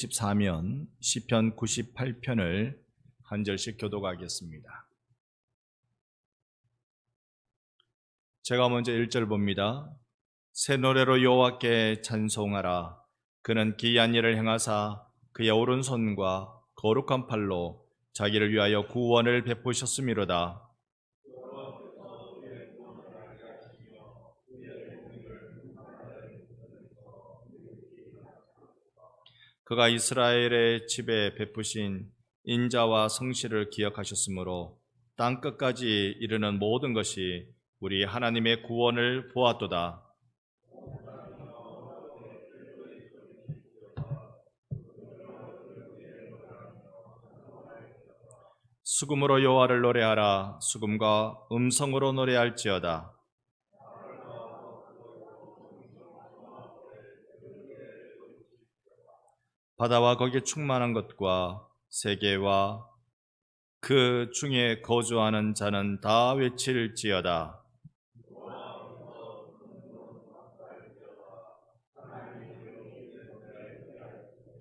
14면 시편 98편을 한 절씩 교독하겠습니다. 제가 먼저 1절 봅니다. 새 노래로 여호와께 찬송하라. 그는 기이한 일을 행하사 그의 오른손과 거룩한 팔로 자기를 위하여 구원을 베푸셨음이로다. 그가 이스라엘의 집에 베푸신 인자와 성실을 기억하셨으므로 땅끝까지 이르는 모든 것이 우리 하나님의 구원을 보았도다. 수금으로 여호와를 노래하라. 수금과 음성으로 노래할지어다. 바다와 거기에 충만한 것과 세계와 그 중에 거주하는 자는 다 외칠지어다.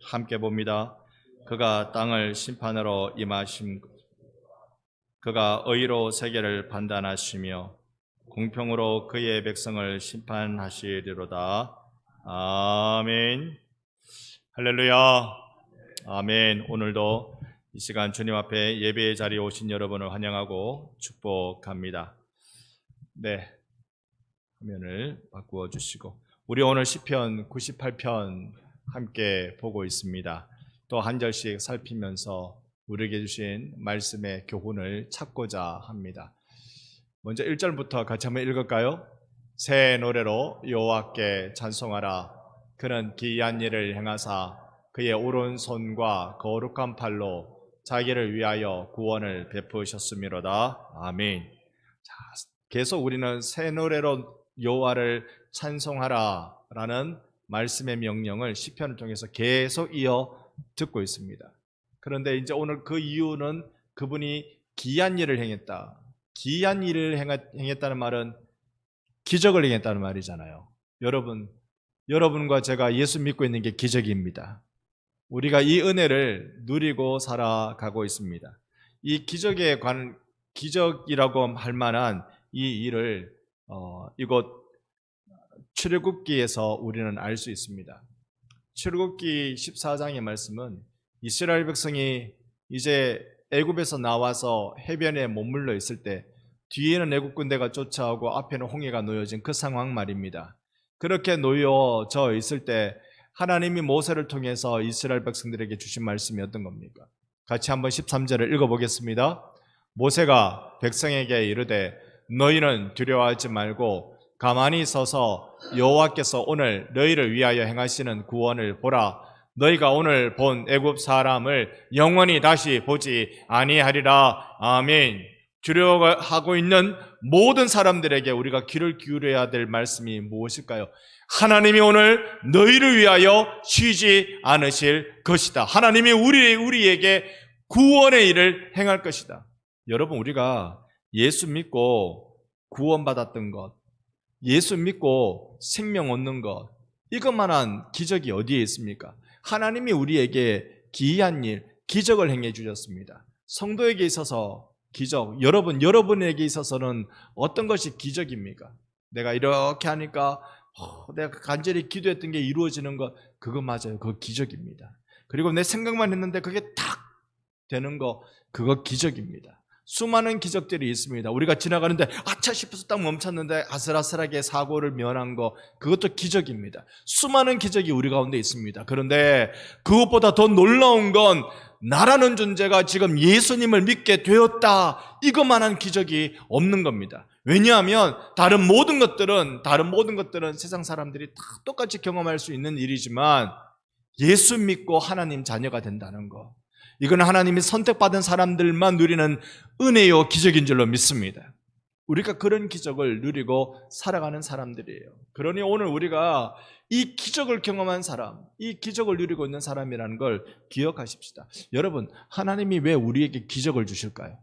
함께 봅니다. 그가 땅을 심판으로 임하심, 그가 의로 세계를 판단하시며 공평으로 그의 백성을 심판하시리로다. 아멘. 할렐루야. 아멘. 오늘도 이 시간 주님 앞에 예배의 자리에 오신 여러분을 환영하고 축복합니다. 네, 화면을 바꾸어 주시고 우리 오늘 시편 98편 함께 보고 있습니다. 또 한 절씩 살피면서 우리에게 주신 말씀의 교훈을 찾고자 합니다. 먼저 1절부터 같이 한번 읽을까요? 새 노래로 여호와께 찬송하라. 그는 기이한 일을 행하사 그의 오른손과 거룩한 팔로 자기를 위하여 구원을 베푸셨음이로다. 아멘. 자, 계속 우리는 새 노래로 여호와를 찬송하라 라는 말씀의 명령을 시편을 통해서 계속 이어 듣고 있습니다. 그런데 이제 오늘 그 이유는 그분이 기이한 일을 행했다. 기이한 일을 행했다는 말은 기적을 행했다는 말이잖아요. 여러분과 제가 예수 믿고 있는 게 기적입니다. 우리가 이 은혜를 누리고 살아가고 있습니다. 이 기적이라고 할 만한 이 일을 이곳 출애굽기에서 우리는 알 수 있습니다. 출애굽기 14장의 말씀은 이스라엘 백성이 이제 애굽에서 나와서 해변에 머물러 있을 때 뒤에는 애굽 군대가 쫓아오고 앞에는 홍해가 놓여진 그 상황 말입니다. 그렇게 놓여져 있을 때 하나님이 모세를 통해서 이스라엘 백성들에게 주신 말씀이 어떤 겁니까? 같이 한번 13절을 읽어보겠습니다. 모세가 백성에게 이르되 너희는 두려워하지 말고 가만히 서서 여호와께서 오늘 너희를 위하여 행하시는 구원을 보라. 너희가 오늘 본 애굽 사람을 영원히 다시 보지 아니하리라. 아멘. 두려워하고 있는 모든 사람들에게 우리가 귀를 기울여야 될 말씀이 무엇일까요? 하나님이 오늘 너희를 위하여 쉬지 않으실 것이다. 하나님이 우리에게 구원의 일을 행할 것이다. 여러분, 우리가 예수 믿고 구원받았던 것, 예수 믿고 생명 얻는 것, 이것만한 기적이 어디에 있습니까? 하나님이 우리에게 기이한 일, 기적을 행해 주셨습니다. 성도에게 있어서 기적, 여러분에게 있어서는 어떤 것이 기적입니까? 내가 이렇게 하니까 내가 간절히 기도했던 게 이루어지는 것, 그거 맞아요. 그거 기적입니다. 그리고 내 생각만 했는데 그게 탁 되는 거, 그거 기적입니다. 수많은 기적들이 있습니다. 우리가 지나가는데 아차 싶어서 딱 멈췄는데 아슬아슬하게 사고를 면한 거, 그것도 기적입니다. 수많은 기적이 우리 가운데 있습니다. 그런데 그것보다 더 놀라운 건 나라는 존재가 지금 예수님을 믿게 되었다, 이것만한 기적이 없는 겁니다. 왜냐하면 다른 모든 것들은 세상 사람들이 다 똑같이 경험할 수 있는 일이지만 예수 믿고 하나님 자녀가 된다는 거, 이건 하나님이 선택받은 사람들만 누리는 은혜요 기적인 줄로 믿습니다. 우리가 그런 기적을 누리고 살아가는 사람들이에요. 그러니 오늘 우리가 이 기적을 경험한 사람, 이 기적을 누리고 있는 사람이라는 걸 기억하십시다. 여러분, 하나님이 왜 우리에게 기적을 주실까요?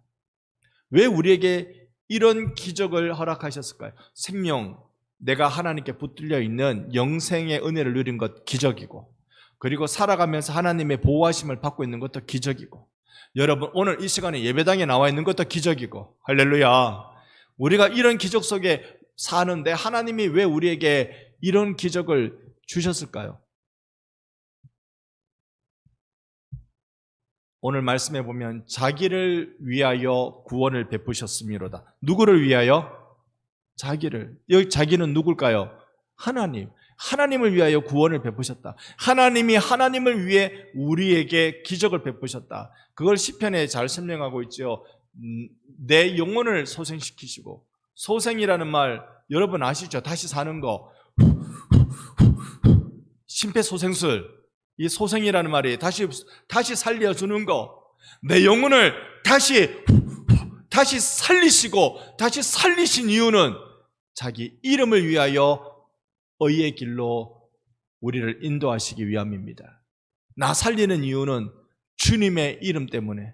왜 우리에게 이런 기적을 허락하셨을까요? 생명, 내가 하나님께 붙들려 있는 영생의 은혜를 누린 것 기적이고, 그리고 살아가면서 하나님의 보호하심을 받고 있는 것도 기적이고, 여러분 오늘 이 시간에 예배당에 나와 있는 것도 기적이고, 할렐루야. 우리가 이런 기적 속에 사는데 하나님이 왜 우리에게 이런 기적을 주셨을까요? 오늘 말씀해 보면 자기를 위하여 구원을 베푸셨음이로다. 누구를 위하여? 자기를. 여기 자기는 누굴까요? 하나님. 하나님을 위하여 구원을 베푸셨다. 하나님이 하나님을 위해 우리에게 기적을 베푸셨다. 그걸 시편에 잘 설명하고 있죠. 내 영혼을 소생시키시고, 소생이라는 말 여러분 아시죠? 다시 사는 거. 심폐소생술. 이 소생이라는 말이 다시 살려주는 거. 내 영혼을 다시 살리시고, 다시 살리신 이유는 자기 이름을 위하여 의의 길로 우리를 인도하시기 위함입니다. 나 살리는 이유는 주님의 이름 때문에,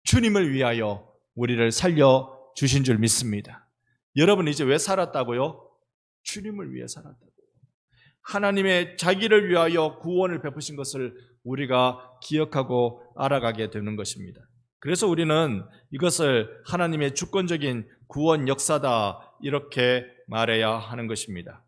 주님을 위하여 우리를 살려주신 줄 믿습니다. 여러분 이제 왜 살았다고요? 주님을 위해 살았다고요. 하나님의 자기를 위하여 구원을 베푸신 것을 우리가 기억하고 알아가게 되는 것입니다. 그래서 우리는 이것을 하나님의 주권적인 구원 역사다 이렇게 말해야 하는 것입니다.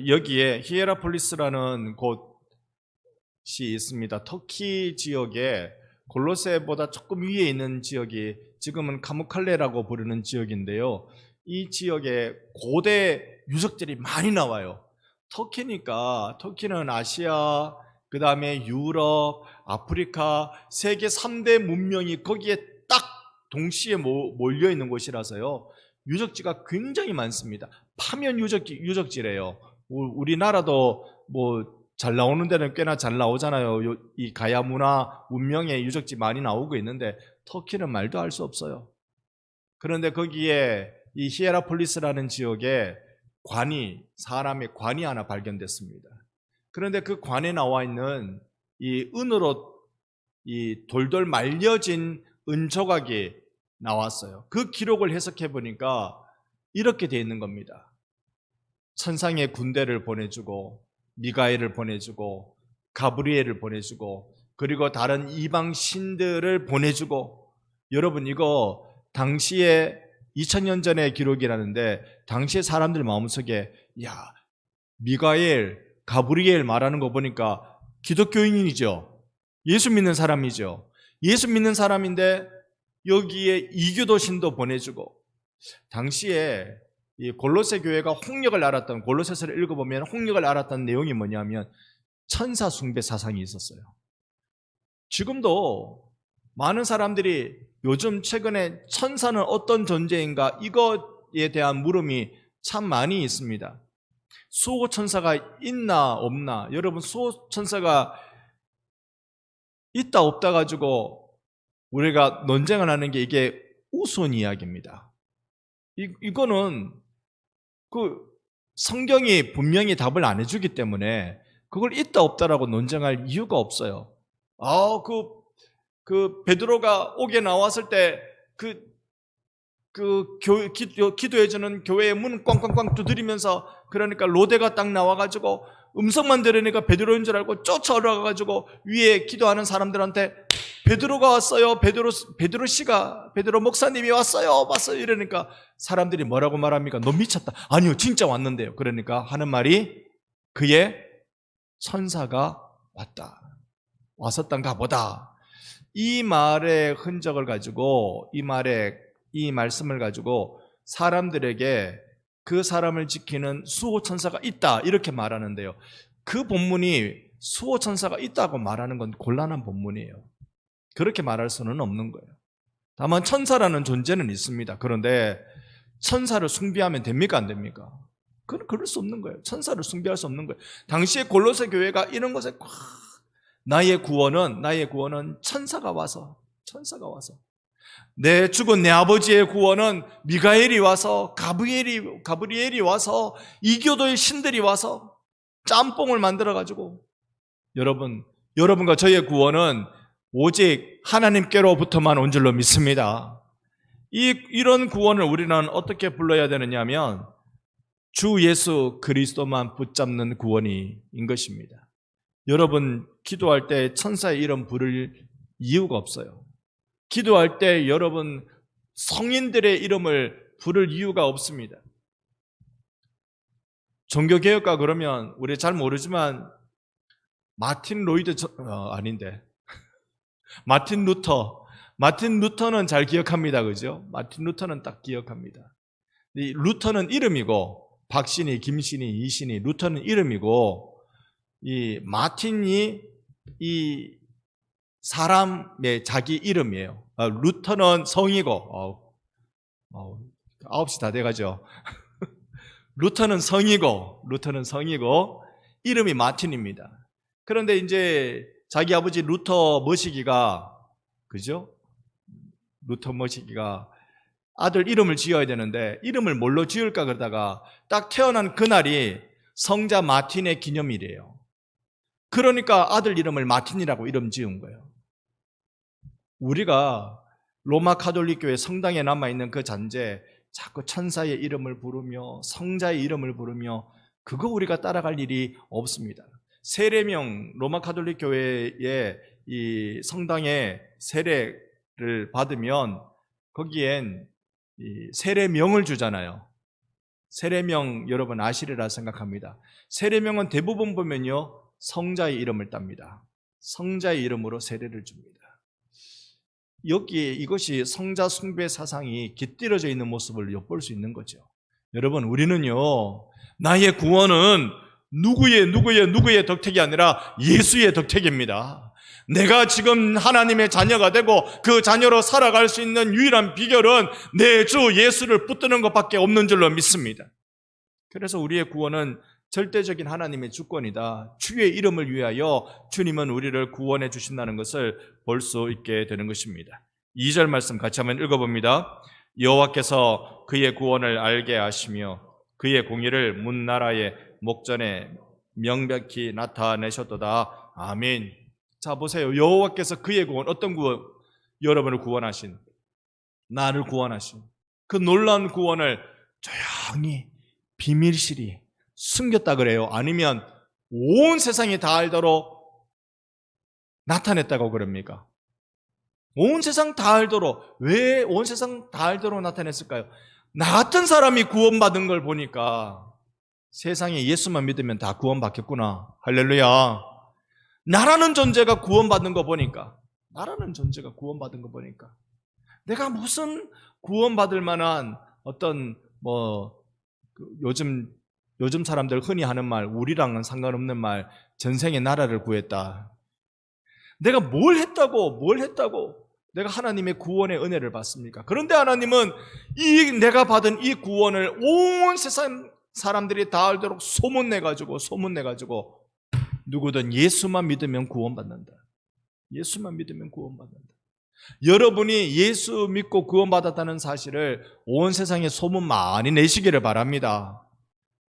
여기에 히에라폴리스라는 곳이 있습니다. 터키 지역에 골로새보다 조금 위에 있는 지역이 지금은 카무칼레라고 부르는 지역인데요. 이 지역에 고대 유적들이 많이 나와요. 터키는 아시아, 그 다음에 유럽, 아프리카, 세계 3대 문명이 거기에 딱 동시에 몰려 있는 곳이라서요. 유적지가 굉장히 많습니다. 파면 유적지래요. 우리나라도 잘 나오는 데는 꽤나 잘 나오잖아요. 이 가야 문화 문명의 유적지 많이 나오고 있는데 터키는 말도 할 수 없어요. 그런데 거기에 이 히에라폴리스라는 지역에 사람의 관이 하나 발견됐습니다. 그런데 그 관에 나와 있는 이 은으로 이 돌돌 말려진 은조각이 나왔어요. 그 기록을 해석해 보니까 이렇게 되어 있는 겁니다. 천상의 군대를 보내주고, 미가엘을 보내주고, 가브리엘을 보내주고, 그리고 다른 이방 신들을 보내주고. 여러분 이거 당시에 2000년 전의 기록이라는데, 당시에 사람들 마음속에 미가엘, 가브리엘 말하는 거 보니까 기독교인이죠. 예수 믿는 사람이죠. 예수 믿는 사람인데 여기에 이교도 신도 보내주고, 당시에 이 골로새 교회가 홍역을 알았던, 골로새서를 읽어보면 홍역을 알았던 내용이 뭐냐면 천사 숭배 사상이 있었어요. 지금도 많은 사람들이 요즘 최근에 천사는 어떤 존재인가 이것에 대한 물음이 참 많이 있습니다. 수호천사가 있나 없나? 여러분 수호천사가 있다 없다 가지고 우리가 논쟁을 하는 게 이게 우스운 이야기입니다. 이거는 성경이 분명히 답을 안 해주기 때문에 그걸 있다 없다라고 논쟁할 이유가 없어요. 베드로가 옥에 나왔을 때 기도해주는 교회의 문 꽝꽝꽝 두드리면서, 그러니까 로데가 딱 나와가지고 음성만 들으니까 베드로인 줄 알고 쫓아올라가가지고 위에 기도하는 사람들한테 베드로가 왔어요. 베드로 목사님이 왔어요. 이러니까 사람들이 뭐라고 말합니까? 너 미쳤다. 아니요, 진짜 왔는데요. 그러니까 하는 말이 그의 천사가 왔었던가 보다. 이 말의 흔적을 가지고, 이 말씀을 가지고 사람들에게 그 사람을 지키는 수호천사가 있다 이렇게 말하는데요. 그 본문이 수호천사가 있다고 말하는 건 곤란한 본문이에요. 그렇게 말할 수는 없는 거예요. 다만 천사라는 존재는 있습니다. 그런데 천사를 숭배하면 됩니까? 안 됩니까? 그럴 수 없는 거예요. 천사를 숭배할 수 없는 거예요. 당시에 골로새 교회가 이런 것에 나의 구원은 천사가 와서 내 죽은 내 아버지의 구원은 미가엘이 와서, 가브리엘이 와서, 이교도의 신들이 와서 짬뽕을 만들어가지고, 여러분과 저의 구원은 오직 하나님께로부터만 온 줄로 믿습니다. 이런 구원을 우리는 어떻게 불러야 되느냐면 주 예수 그리스도만 붙잡는 구원인 것입니다. 여러분 기도할 때 천사의 이름 부를 이유가 없어요. 기도할 때 여러분 성인들의 이름을 부를 이유가 없습니다. 종교개혁가 그러면 우리 잘 모르지만 마틴 루터는 잘 기억합니다. 그죠? 마틴 루터는 딱 기억합니다. 이 루터는 이름이고, 박신이, 김신이, 이신이, 루터는 이름이고, 이 마틴이 이 사람의 자기 이름이에요. 루터는 성이고, 9시 다 돼가죠. 루터는 성이고, 이름이 마틴입니다. 그런데 이제 자기 아버지 루터 머시기가, 그죠? 루터 머시기가 아들 이름을 지어야 되는데 이름을 뭘로 지을까 그러다가 딱 태어난 그날이 성자 마틴의 기념일이에요. 그러니까 아들 이름을 마틴이라고 이름 지은 거예요. 우리가 로마 가톨릭 교회 성당에 남아있는 그 잔재 자꾸 천사의 이름을 부르며 성자의 이름을 부르며 그거 우리가 따라갈 일이 없습니다. 세례명, 로마 가톨릭 교회의 이 성당에 세례를 받으면 거기엔 이 세례명을 주잖아요. 세례명 여러분 아시리라 생각합니다. 세례명은 대부분 보면요 성자의 이름을 땁니다. 성자의 이름으로 세례를 줍니다. 여기에 이것이 성자 숭배 사상이 깃들어져 있는 모습을 엿볼 수 있는 거죠. 여러분 우리는요 나의 구원은 누구의 덕택이 아니라 예수의 덕택입니다. 내가 지금 하나님의 자녀가 되고 그 자녀로 살아갈 수 있는 유일한 비결은 내 주 예수를 붙드는 것밖에 없는 줄로 믿습니다. 그래서 우리의 구원은 절대적인 하나님의 주권이다. 주의 이름을 위하여 주님은 우리를 구원해 주신다는 것을 볼 수 있게 되는 것입니다. 2절 말씀 같이 한번 읽어봅니다. 여호와께서 그의 구원을 알게 하시며 그의 공의를 문나라의 목전에 명백히 나타내셨도다. 아멘. 자 보세요. 여호와께서 그의 구원, 어떤 구원? 여러분을 구원하신, 나를 구원하신 그 놀라운 구원을 조용히 비밀실이 숨겼다 그래요? 아니면 온 세상이 다 알도록 나타냈다고 그럽니까? 온 세상 다 알도록. 왜 온 세상 다 알도록 나타냈을까요? 나 같은 사람이 구원받은 걸 보니까 세상에 예수만 믿으면 다 구원받겠구나. 할렐루야. 나라는 존재가 구원받는 거 보니까, 내가 무슨 구원받을 만한 어떤 요즘 사람들 흔히 하는 말, 우리랑은 상관없는 말, 전생에 나라를 구했다. 내가 뭘 했다고 내가 하나님의 구원의 은혜를 받습니까? 그런데 하나님은 내가 받은 이 구원을 온 세상 사람들이 다 알도록 소문내가지고 누구든 예수만 믿으면 구원받는다. 여러분이 예수 믿고 구원받았다는 사실을 온 세상에 소문 많이 내시기를 바랍니다.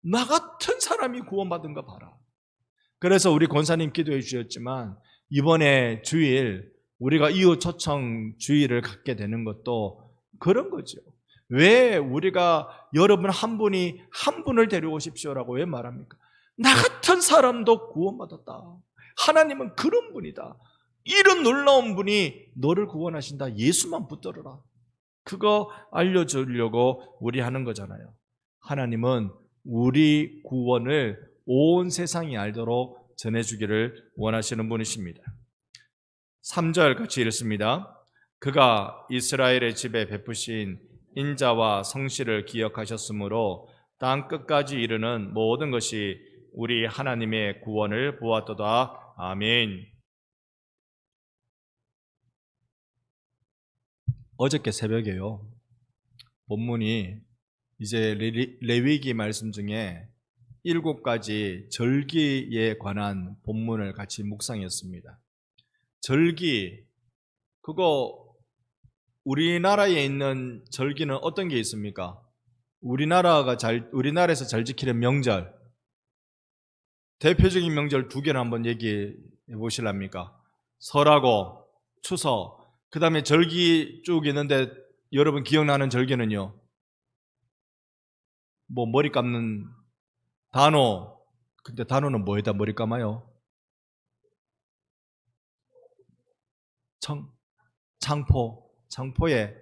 나 같은 사람이 구원받은 거 봐라. 그래서 우리 권사님 기도해 주셨지만 이번에 주일 우리가 이웃 초청 주일을 갖게 되는 것도 그런 거죠. 왜 우리가 여러분 한 분을 데려오십시오라고 왜 말합니까? 나 같은 사람도 구원받았다. 하나님은 그런 분이다. 이런 놀라운 분이 너를 구원하신다. 예수만 붙들어라. 그거 알려주려고 우리 하는 거잖아요. 하나님은 우리 구원을 온 세상이 알도록 전해주기를 원하시는 분이십니다. 3절 같이 읽습니다. 그가 이스라엘의 집에 베푸신 인자와 성실을 기억하셨으므로 땅 끝까지 이르는 모든 것이 우리 하나님의 구원을 보았도다. 아멘. 어저께 새벽에요. 본문이 이제 레위기 말씀 중에 7가지 절기에 관한 본문을 같이 묵상했습니다. 절기, 그거 우리나라에 있는 절기는 어떤 게 있습니까? 우리나라에서 잘 지키는 명절, 대표적인 명절 2개를 한번 얘기해 보실랍니까? 설하고 추석, 그 다음에 절기 쭉 있는데 여러분 기억나는 절기는요? 뭐 머리 감는 단오. 근데 단오는 뭐에다 머리 감아요? 창포에.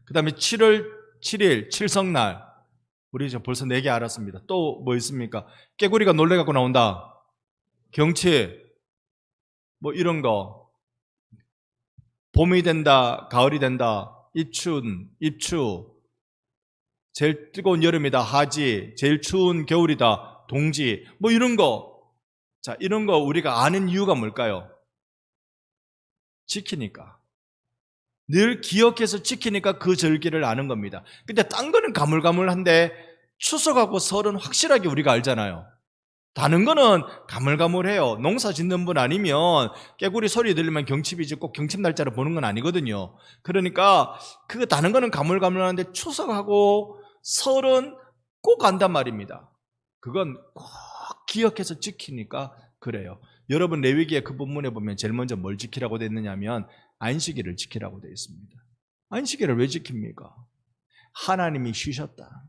그 다음에 7월 7일 칠성날. 우리 이제 벌써 4개 알았습니다. 또 뭐 있습니까? 깨구리가 놀래갖고 나온다. 경치. 뭐 이런 거. 봄이 된다, 가을이 된다. 입추. 제일 뜨거운 여름이다. 하지. 제일 추운 겨울이다. 동지. 뭐 이런 거. 자, 이런 거 우리가 아는 이유가 뭘까요? 지키니까. 늘 기억해서 지키니까 그 절기를 아는 겁니다. 근데 딴 거는 가물가물한데 추석하고 설은 확실하게 우리가 알잖아요. 다른 거는 가물가물해요. 농사 짓는 분 아니면 깨구리 소리 들리면 경칩이지 꼭 경칩 날짜를 보는 건 아니거든요. 그러니까 그 다른 거는 가물가물한데 추석하고 설은 꼭 안단 말입니다. 그건 꼭 기억해서 지키니까 그래요. 여러분 레위기의 그 본문에 보면 제일 먼저 뭘 지키라고 되어 있느냐면 안식일을 지키라고 되어 있습니다. 안식일을 왜 지킵니까? 하나님이 쉬셨다.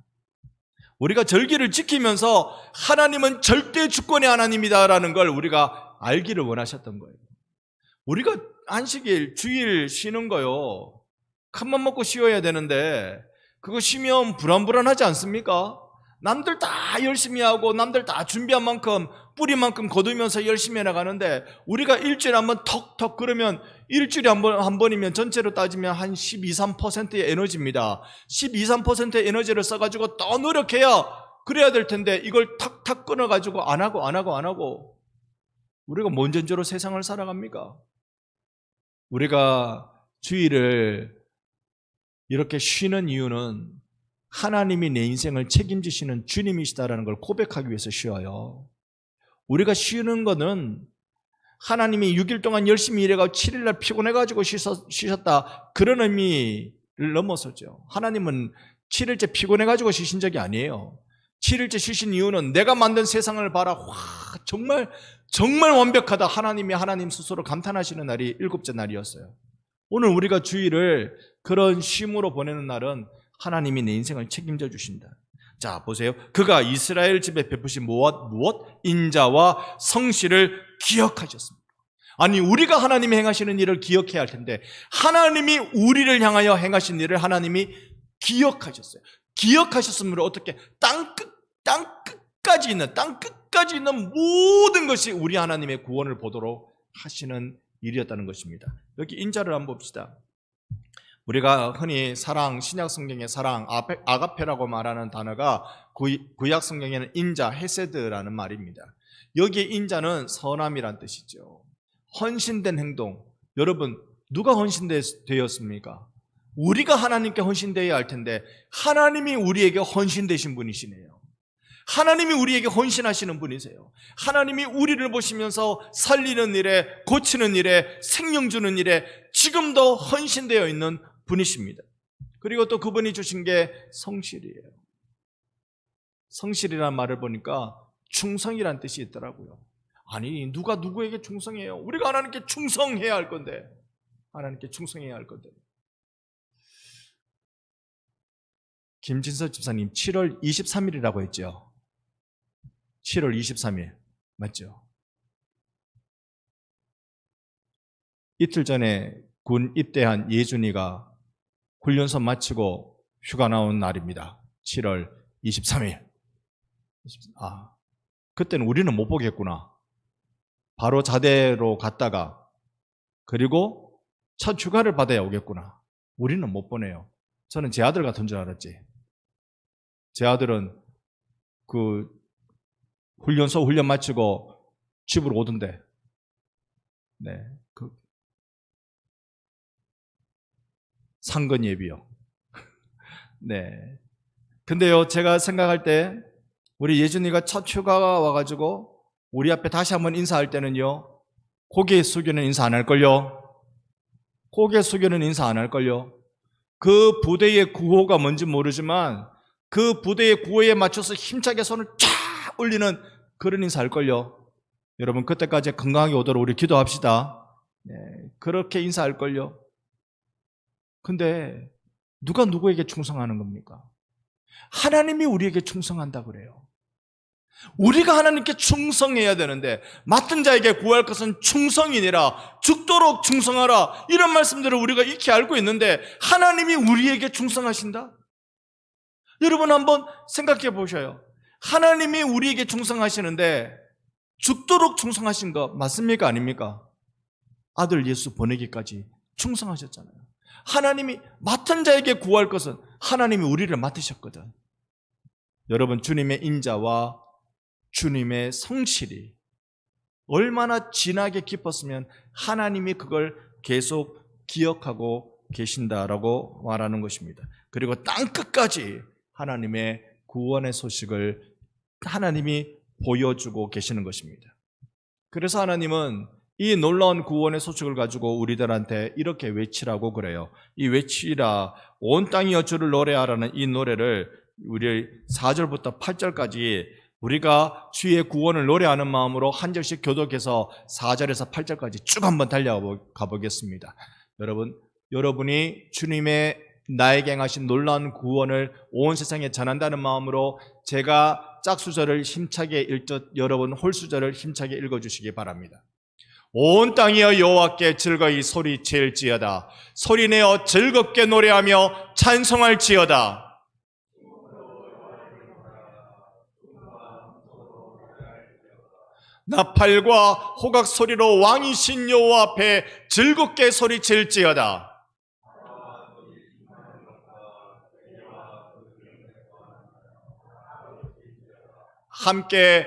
우리가 절기를 지키면서 하나님은 절대 주권의 하나님이다라는 걸 우리가 알기를 원하셨던 거예요. 우리가 안식일, 주일 쉬는 거요. 큰맘 먹고 쉬어야 되는데 그거 쉬면 불안불안하지 않습니까? 남들 다 열심히 하고 남들 다 준비한 만큼 뿌리만큼 거두면서 열심히 해나가는데 우리가 일주일에 한번 턱턱 그러면 일주일에 한 번이면 전체로 따지면 한 12, 13%의 에너지입니다. 12, 13%의 에너지를 써가지고 더 노력해야 그래야 될 텐데 이걸 탁탁 끊어가지고 안 하고 우리가 뭔 전제로 세상을 살아갑니까? 우리가 주일을 이렇게 쉬는 이유는 하나님이 내 인생을 책임지시는 주님이시다라는 걸 고백하기 위해서 쉬어요. 우리가 쉬는 거는 하나님이 6일 동안 열심히 일해가지고 7일날 피곤해가지고 쉬셨다 그런 의미를 넘어서죠. 하나님은 7일째 피곤해가지고 쉬신 적이 아니에요. 7일째 쉬신 이유는 내가 만든 세상을 봐라. 와, 정말 완벽하다. 하나님이 하나님 스스로 감탄하시는 날이 7째 날이었어요. 오늘 우리가 주일을 그런 쉼으로 보내는 날은 하나님이 내 인생을 책임져 주신다. 자, 보세요. 그가 이스라엘 집에 베푸신 무엇? 인자와 성실을 기억하셨습니다. 아니, 우리가 하나님이 행하시는 일을 기억해야 할 텐데 하나님이 우리를 향하여 행하신 일을 하나님이 기억하셨어요. 기억하셨으므로 어떻게 땅 끝까지 있는 모든 것이 우리 하나님의 구원을 보도록 하시는 일이었다는 것입니다. 여기 인자를 한번 봅시다. 우리가 흔히 사랑, 신약 성경의 사랑, 아가페라고 말하는 단어가 구약 성경에는 인자, 헤세드라는 말입니다. 여기에 인자는 선함이란 뜻이죠. 헌신된 행동. 여러분, 누가 헌신되었습니까? 우리가 하나님께 헌신되어야 할 텐데 하나님이 우리에게 헌신되신 분이시네요. 하나님이 우리에게 헌신하시는 분이세요. 하나님이 우리를 보시면서 살리는 일에, 고치는 일에, 생명 주는 일에 지금도 헌신되어 있는 분이십니다. 그리고 또 그분이 주신 게 성실이에요. 성실이라는 말을 보니까 충성이란 뜻이 있더라고요. 아니, 누가 누구에게 충성해요? 우리가 하나님께 충성해야 할 건데. 하나님께 충성해야 할 건데. 김진서 집사님 7월 23일이라고 했죠. 7월 23일 맞죠? 이틀 전에 군 입대한 예준이가 훈련소 마치고 휴가 나온 날입니다. 7월 23일. 그때는 우리는 못 보겠구나. 바로 자대로 갔다가 그리고 첫 휴가를 받아야 오겠구나. 우리는 못 보내요. 저는 제 아들 같은 줄 알았지. 제 아들은 그 훈련소 훈련 마치고 집으로 오던데. 네, 상근 예비요. 네. 근데요, 제가 생각할 때 우리 예준이가 첫 휴가가 와가지고 우리 앞에 다시 한번 인사할 때는요, 고개 숙여는 인사 안 할걸요. 고개 숙여는 인사 안 할걸요. 그 부대의 구호가 뭔지 모르지만 그 부대의 구호에 맞춰서 힘차게 손을 쫙 올리는 그런 인사 할걸요. 여러분, 그때까지 건강하게 오도록 우리 기도합시다. 네, 그렇게 인사할걸요. 근데 누가 누구에게 충성하는 겁니까? 하나님이 우리에게 충성한다 그래요. 우리가 하나님께 충성해야 되는데 맡은 자에게 구할 것은 충성이니라 죽도록 충성하라 이런 말씀들을 우리가 익히 알고 있는데 하나님이 우리에게 충성하신다? 여러분 한번 생각해 보셔요. 하나님이 우리에게 충성하시는데 죽도록 충성하신 거 맞습니까? 아닙니까? 아들 예수 보내기까지 충성하셨잖아요. 하나님이 맡은 자에게 구할 것은 하나님이 우리를 맡으셨거든. 여러분 주님의 인자와 주님의 성실이 얼마나 진하게 깊었으면 하나님이 그걸 계속 기억하고 계신다라고 말하는 것입니다. 그리고 땅끝까지 하나님의 구원의 소식을 하나님이 보여주고 계시는 것입니다. 그래서 하나님은 이 놀라운 구원의 소식을 가지고 우리들한테 이렇게 외치라고 그래요. 이 외치라 온 땅이여 주를 노래하라는 이 노래를 우리 4절부터 8절까지 우리가 주의 구원을 노래하는 마음으로 한 절씩 교독해서 4절에서 8절까지 쭉 한번 달려가 보겠습니다. 여러분이 주님의 나에게 행하신 놀라운 구원을 온 세상에 전한다는 마음으로 제가 짝수절을 힘차게 읽듯 여러분 홀수절을 힘차게 읽어주시기 바랍니다. 온 땅이여 여호와께 즐거이 소리칠지어다. 소리내어 즐겁게 노래하며 찬송할지어다. 나팔과 호각 소리로 왕이신 여호와 앞에 즐겁게 소리칠지어다. 함께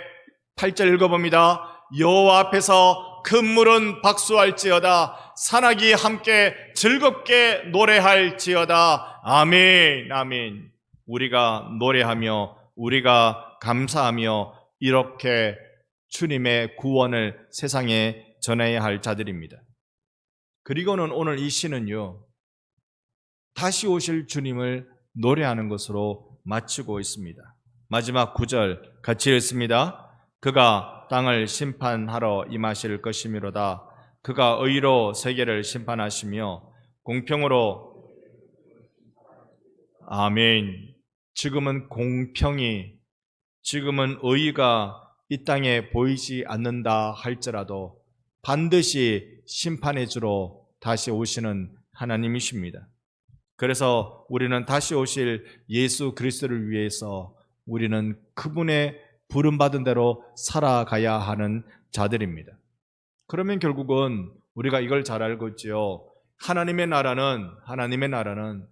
8절 읽어봅니다. 여호와 앞에서 큰 물은 박수할지어다. 산악이 함께 즐겁게 노래할지어다. 아멘, 아멘. 우리가 노래하며 우리가 감사하며 이렇게 주님의 구원을 세상에 전해야 할 자들입니다. 그리고는 오늘 이 시는요, 다시 오실 주님을 노래하는 것으로 마치고 있습니다. 마지막 9절 같이 읽습니다. 그가 땅을 심판하러 임하실 것이미로다. 그가 의로 세계를 심판하시며 공평으로 아멘. 지금은 공평이, 지금은 의가 이 땅에 보이지 않는다 할지라도 반드시 심판의 주로 다시 오시는 하나님이십니다. 그래서 우리는 다시 오실 예수 그리스도를 위해서 우리는 그분의 부름받은 대로 살아가야 하는 자들입니다. 그러면 결국은 우리가 이걸 잘 알고 있지요. 하나님의 나라는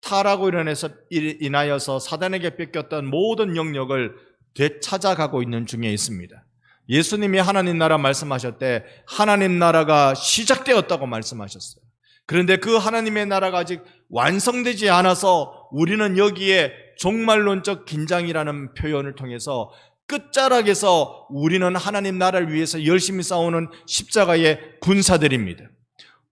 타락으로 인하여서 사단에게 뺏겼던 모든 영역을 되찾아가고 있는 중에 있습니다. 예수님이 하나님 나라 말씀하실 때 하나님 나라가 시작되었다고 말씀하셨어요. 그런데 그 하나님의 나라가 아직 완성되지 않아서 우리는 여기에 종말론적 긴장이라는 표현을 통해서 끝자락에서 우리는 하나님 나라를 위해서 열심히 싸우는 십자가의 군사들입니다.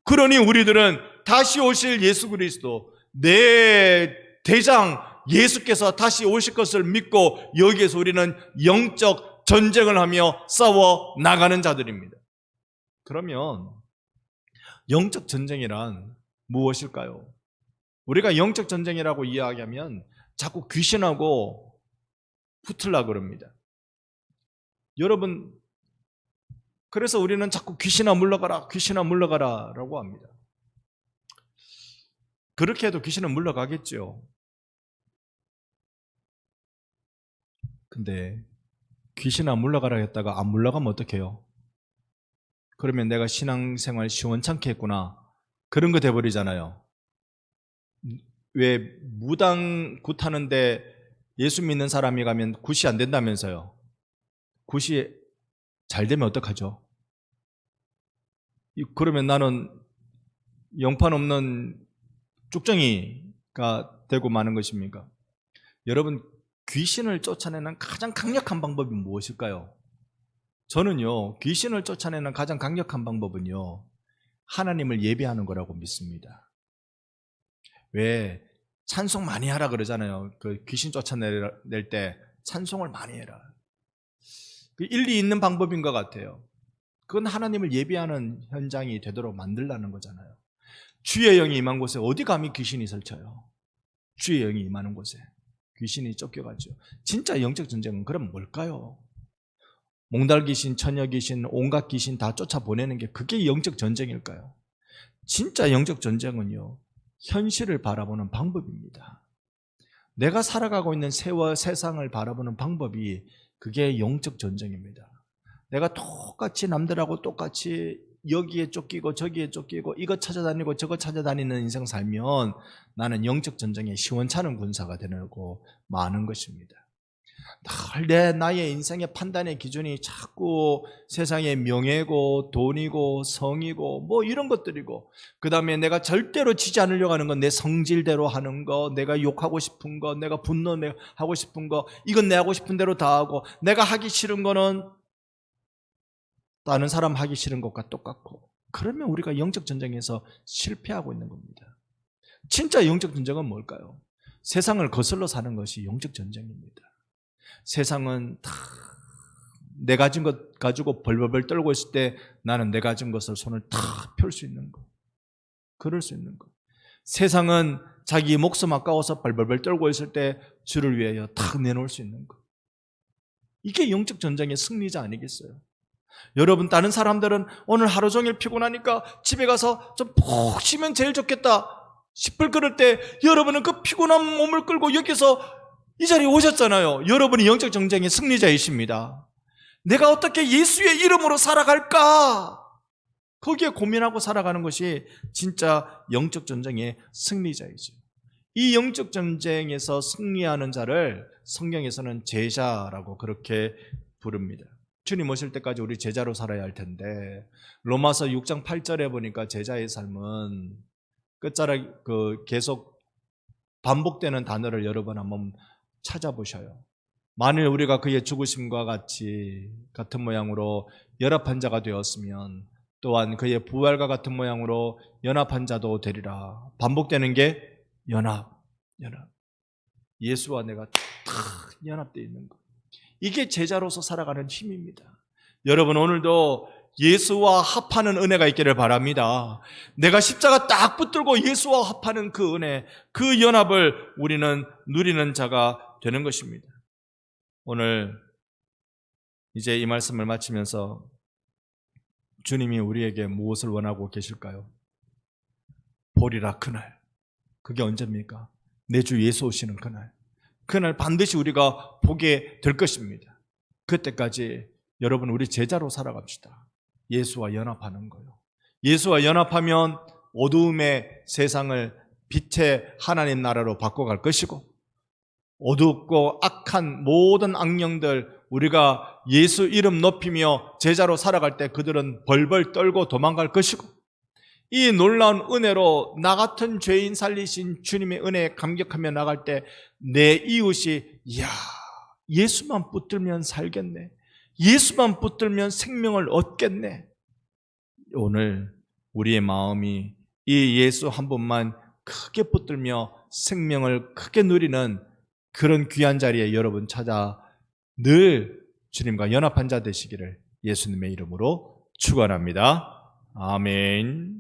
그러니 우리들은 다시 오실 예수 그리스도, 내 대장 예수께서 다시 오실 것을 믿고 여기에서 우리는 영적 전쟁을 하며 싸워 나가는 자들입니다. 그러면 영적 전쟁이란 무엇일까요? 우리가 영적 전쟁이라고 이야기하면 자꾸 귀신하고 붙으려고 그럽니다. 여러분, 그래서 우리는 자꾸 귀신아 물러가라 라고 합니다. 그렇게 해도 귀신은 물러가겠죠. 근데 귀신아 물러가라 했다가 안 물러가면 어떡해요? 그러면 내가 신앙생활 시원찮게 했구나, 그런 거 돼버리잖아요. 왜 무당 굿하는데 예수 믿는 사람이 가면 굿이 안 된다면서요. 굿이 잘 되면 어떡하죠? 그러면 나는 영판 없는 쭉정이가 되고 마는 것입니까? 여러분, 귀신을 쫓아내는 가장 강력한 방법이 무엇일까요? 저는요, 귀신을 쫓아내는 가장 강력한 방법은요, 하나님을 예배하는 거라고 믿습니다. 왜 찬송 많이 하라 그러잖아요. 그 귀신 쫓아낼 때 찬송을 많이 해라. 그 일리 있는 방법인 것 같아요. 그건 하나님을 예배하는 현장이 되도록 만들라는 거잖아요. 주의 영이 임한 곳에 어디 감히 귀신이 설쳐요? 주의 영이 임하는 곳에 귀신이 쫓겨가죠. 진짜 영적 전쟁은 그럼 뭘까요? 몽달 귀신, 처녀 귀신, 온갖 귀신 다 쫓아보내는 게 그게 영적 전쟁일까요? 진짜 영적 전쟁은요, 현실을 바라보는 방법입니다. 내가 살아가고 있는 세상을 바라보는 방법이 그게 영적 전쟁입니다. 내가 똑같이 남들하고 똑같이 여기에 쫓기고 저기에 쫓기고 이거 찾아다니고 저거 찾아다니는 인생 살면 나는 영적 전쟁에 시원찮은 군사가 되고 마는 것입니다. 늘 나의 인생의 판단의 기준이 자꾸 세상의 명예고 돈이고 성이고 뭐 이런 것들이고, 그 다음에 내가 절대로 지지 않으려고 하는 건 내 성질대로 하는 거, 내가 욕하고 싶은 거, 내가 분노하고 싶은 거, 이건 내 하고 싶은 대로 다 하고, 내가 하기 싫은 거는 다른 사람 하기 싫은 것과 똑같고, 그러면 우리가 영적 전쟁에서 실패하고 있는 겁니다. 진짜 영적 전쟁은 뭘까요? 세상을 거슬러 사는 것이 영적 전쟁입니다. 세상은 다 내 가진 것 가지고 벌벌벌 떨고 있을 때 나는 내 가진 것을 손을 다 펼 수 있는 것, 그럴 수 있는 것. 세상은 자기 목숨 아까워서 벌벌벌 떨고 있을 때 주를 위하여 다 내놓을 수 있는 것. 이게 영적 전쟁의 승리자 아니겠어요? 여러분, 다른 사람들은 오늘 하루 종일 피곤하니까 집에 가서 좀 푹 쉬면 제일 좋겠다 싶을 그럴 때, 여러분은 그 피곤한 몸을 끌고 여기서 이 자리에 오셨잖아요. 여러분이 영적 전쟁의 승리자이십니다. 내가 어떻게 예수의 이름으로 살아갈까? 거기에 고민하고 살아가는 것이 진짜 영적 전쟁의 승리자이죠. 이 영적 전쟁에서 승리하는 자를 성경에서는 제자라고 그렇게 부릅니다. 주님 오실 때까지 우리 제자로 살아야 할 텐데, 로마서 6장 8절에 보니까 제자의 삶은 끝자락 계속 반복되는 단어를 여러 번 한번 찾아보셔요. 만일 우리가 그의 죽으심과 같은 모양으로 연합한 자가 되었으면 또한 그의 부활과 같은 모양으로 연합한 자도 되리라. 반복되는 게 연합. 예수와 내가 딱 연합되어 있는 것. 이게 제자로서 살아가는 힘입니다. 여러분, 오늘도 예수와 합하는 은혜가 있기를 바랍니다. 내가 십자가 딱 붙들고 예수와 합하는 그 은혜, 그 연합을 우리는 누리는 자가 되는 것입니다. 오늘 이제 이 말씀을 마치면서 주님이 우리에게 무엇을 원하고 계실까요? 보리라 그날. 그게 언제입니까? 내 주 예수 오시는 그날 반드시 우리가 보게 될 것입니다. 그때까지 여러분, 우리 제자로 살아갑시다. 예수와 연합하는 거예요. 예수와 연합하면 어두움의 세상을 빛의 하나님 나라로 바꿔갈 것이고, 어둡고 악한 모든 악령들, 우리가 예수 이름 높이며 제자로 살아갈 때 그들은 벌벌 떨고 도망갈 것이고, 이 놀라운 은혜로 나 같은 죄인 살리신 주님의 은혜에 감격하며 나갈 때 내 이웃이, 이야, 예수만 붙들면 살겠네, 예수만 붙들면 생명을 얻겠네. 오늘 우리의 마음이 이 예수 한 분만 크게 붙들며 생명을 크게 누리는 그런 귀한 자리에 여러분 찾아 늘 주님과 연합한 자 되시기를 예수님의 이름으로 축원합니다. 아멘.